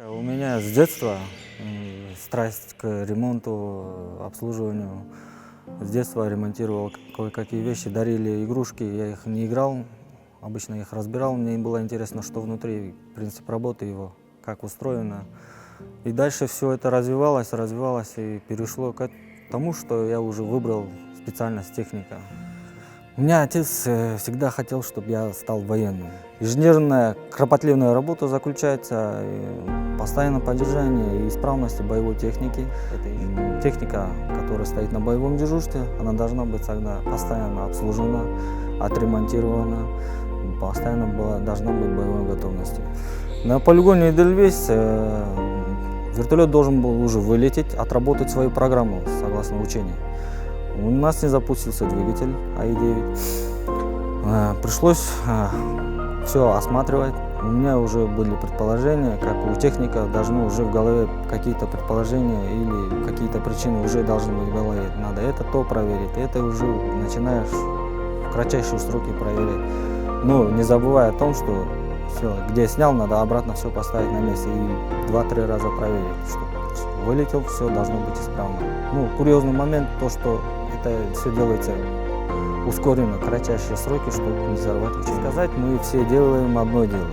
У меня с детства страсть к ремонту, обслуживанию. С детства ремонтировал кое-какие вещи, дарили игрушки, я их не играл, обычно их разбирал, мне было интересно, что внутри, принцип работы его, как устроено. И дальше все это развивалось и перешло к тому, что я уже выбрал специальность техника. У меня отец всегда хотел, чтобы я стал военным. Ежедневная кропотливая работа заключается в постоянном поддержании и исправности боевой техники. Это техника, которая стоит на боевом дежурстве, она должна быть всегда постоянно обслужена, отремонтирована, постоянно должна быть в боевой готовности. На полигоне Эдельвейс вертолет должен был уже вылететь, отработать свою программу согласно учению. У нас не запустился двигатель АИ-9. Пришлось все осматривать. У меня уже были предположения, как у техника должны уже в голове какие-то предположения или какие-то причины уже должны быть в голове. Надо это, то проверить, это уже начинаешь в кратчайшие сроки проверять. Но не забывая о том, что все, где снял, надо обратно все поставить на месте и 2-3 раза проверить, чтобы вылетел, все должно быть исправно. Курьезный момент, то, что это все делается ускоренно, кратчайшие сроки, чтобы не взорвать учение. Сказать, мы все делаем одно дело.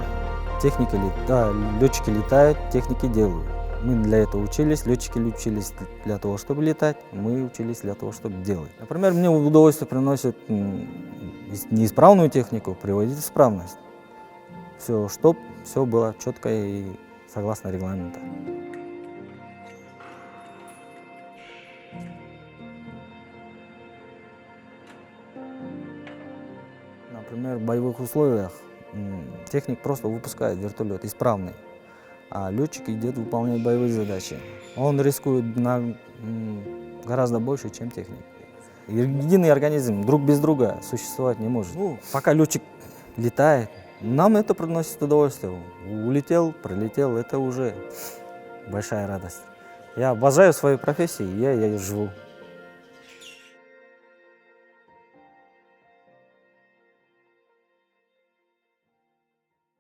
Летчики летают, техники делают. Мы для этого учились, летчики учились для того, чтобы летать, мы учились для того, чтобы делать. Например, мне удовольствие приносит неисправную технику приводить в исправность. Все, чтобы все было четко и согласно регламенту. Например, в боевых условиях техник просто выпускает вертолет исправный, а летчик идет выполнять боевые задачи. Он рискует гораздо больше, чем техник. Единый организм друг без друга существовать не может. Пока летчик летает, нам это приносит удовольствие. Улетел, прилетел, это уже большая радость. Я обожаю свою профессию, я живу.